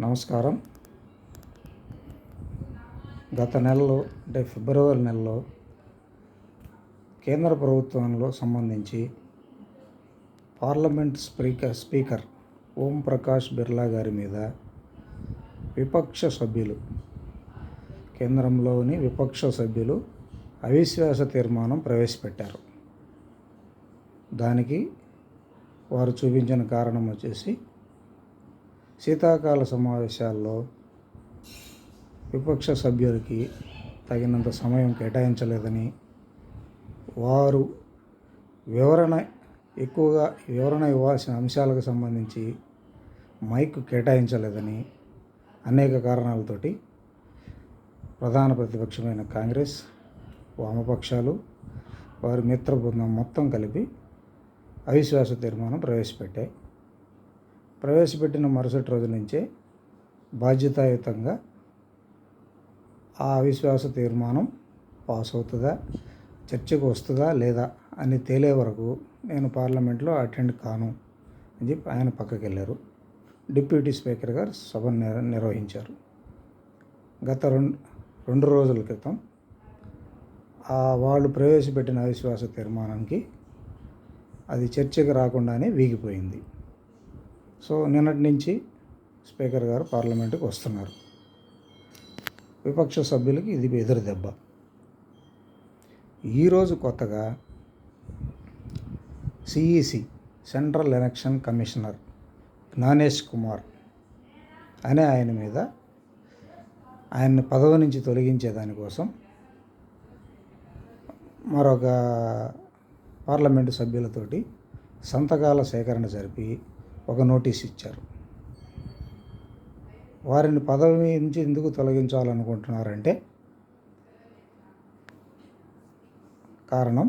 నమస్కారం. గత నెలలో అంటే ఫిబ్రవరి నెలలో కేంద్ర ప్రభుత్వంలో సంబంధించి పార్లమెంట్ స్పీకర్ ఓం ప్రకాష్ బిర్లా గారి మీద విపక్ష సభ్యులు కేంద్రంలోని విపక్ష సభ్యులు అవిశ్వాస తీర్మానం ప్రవేశపెట్టారు. దానికి వారు చూపించిన కారణం వచ్చేసి శీతాకాల సమావేశాల్లో విపక్ష సభ్యులకి తగినంత సమయం కేటాయించలేదని, వారు వివరణ ఇవ్వాల్సిన అంశాలకు సంబంధించి మైక్ కేటాయించలేదని అనేక కారణాలతోటి ప్రధాన ప్రతిపక్షమైన కాంగ్రెస్, వామపక్షాలు, వారి మిత్ర బృందం మొత్తం కలిపి అవిశ్వాస తీర్మానం ప్రవేశపెట్టిన మరుసటి రోజు నుంచే బాధ్యతాయుతంగా ఆ అవిశ్వాస తీర్మానం పాస్ అవుతుందా, చర్చకు వస్తుందా లేదా అని తేలే వరకు నేను పార్లమెంట్లో అటెండ్ కాను అని చెప్పి ఆయన పక్కకి వెళ్ళారు. డిప్యూటీ స్పీకర్ గారు సభను నిర్వహించారు. గత రెండు రోజుల క్రితం వాళ్ళు ప్రవేశపెట్టిన అవిశ్వాస తీర్మానానికి అది చర్చకు రాకుండానే వీగిపోయింది. సో నిన్నటి నుంచి స్పీకర్ గారు పార్లమెంటుకు వస్తున్నారు. విపక్ష సభ్యులకి ఇది ఎదురు దెబ్బ. ఈరోజు కొత్తగా CEC central election commissioner Gyanesh Kumar అనే ఆయన్ని పదవి నుంచి తొలగించేదానికోసం మరొక పార్లమెంటు సభ్యులతోటి సంతకాల సేకరణ జరిపి ఒక నోటీస్ ఇచ్చారు. వారిని పదవి నుంచి ఎందుకు తొలగించాలనుకుంటున్నారంటే కారణం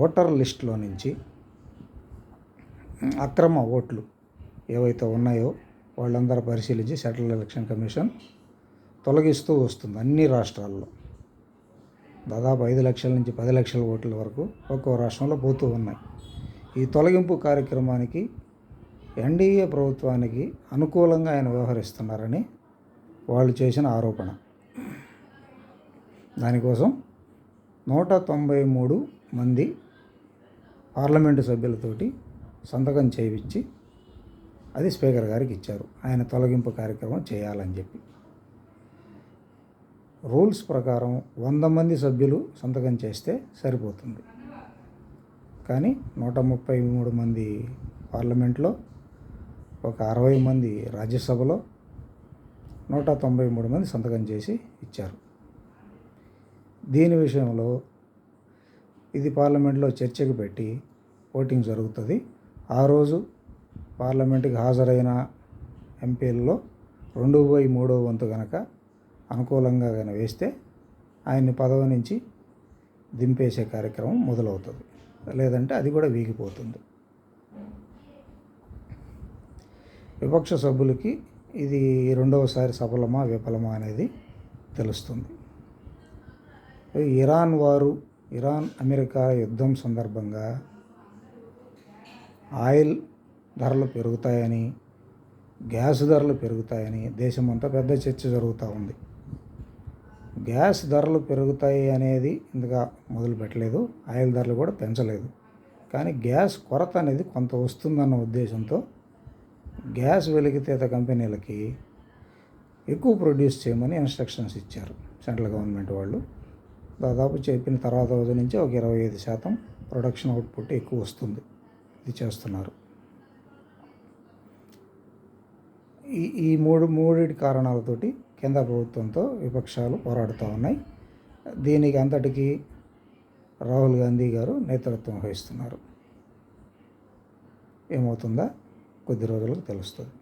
ఓటర్ లిస్టులో నుంచి అక్రమ ఓట్లు ఏవైతే ఉన్నాయో వాళ్ళందరూ పరిశీలించి సెంట్రల్ ఎలక్షన్ కమిషన్ తొలగిస్తూ వస్తుంది. అన్ని రాష్ట్రాల్లో దాదాపు 5 లక్షల నుంచి 10 లక్షల ఓట్ల వరకు ఒక్కో రాష్ట్రంలో పోతూ ఉన్నాయి. ఈ తొలగింపు కార్యక్రమానికి ఎన్డీఏ ప్రభుత్వానికి అనుకూలంగా ఆయన వ్యవహరిస్తున్నారని వాళ్ళు చేసిన ఆరోపణ. దానికోసం 193 మంది పార్లమెంటు సభ్యులతోటి సంతకం చేయించి అది స్పీకర్ గారికి ఇచ్చారు. ఆయన తొలగింపు కార్యక్రమం చేయాలని చెప్పి రూల్స్ ప్రకారం 100 మంది సభ్యులు సంతకం చేస్తే సరిపోతుంది. కానీ 133 మంది పార్లమెంట్లో, ఒక 60 మంది రాజ్యసభలో 193 మంది సంతకం చేసి ఇచ్చారు. దీని విషయంలో ఇది పార్లమెంట్లో చర్చకు పెట్టి ఓటింగ్ జరుగుతుంది. ఆ రోజు పార్లమెంటుకి హాజరైన ఎంపీలలో 2/3 వంతు కనుక అనుకూలంగా వేస్తే ఆయన్ని పదవి నుంచి దింపేసే కార్యక్రమం మొదలవుతుంది. లేదంటే అది కూడా వీగిపోతుంది. విపక్ష సభ్యులకి ఇది రెండవసారి సఫలమా విఫలమా అనేది తెలుస్తుంది. ఇరాన్ అమెరికా యుద్ధం సందర్భంగా ఆయిల్ ధరలు పెరుగుతాయని, గ్యాస్ ధరలు పెరుగుతాయని దేశమంతా పెద్ద చర్చ జరుగుతూ ఉంది. గ్యాస్ ధరలు పెరుగుతాయి అనేది ఇంతగా మొదలుపెట్టలేదు, ఆయిల్ ధరలు కూడా పెంచలేదు. కానీ గ్యాస్ కొరత అనేది కొంత వస్తుందన్న ఉద్దేశంతో గ్యాస్ వెలికితీత కంపెనీలకి ఎక్కువ ప్రొడ్యూస్ చేయమని ఇన్స్ట్రక్షన్స్ ఇచ్చారు సెంట్రల్ గవర్నమెంట్ వాళ్ళు. దాదాపు చెప్పిన తర్వాత రోజు నుంచి ఒక 25% ప్రొడక్షన్ అవుట్పుట్ ఎక్కువ వస్తుంది. ఇది చేస్తున్నారు. ఈ మూడిటి కారణాలతోటి కేంద్ర ప్రభుత్వంతో విపక్షాలు పోరాడుతూ ఉన్నాయి. దీనికి అంతటికీ రాహుల్ గాంధీ గారు నేతృత్వం వహిస్తున్నారు. ఏమవుతుందో కొద్ది రోజులకు తెలుస్తుంది.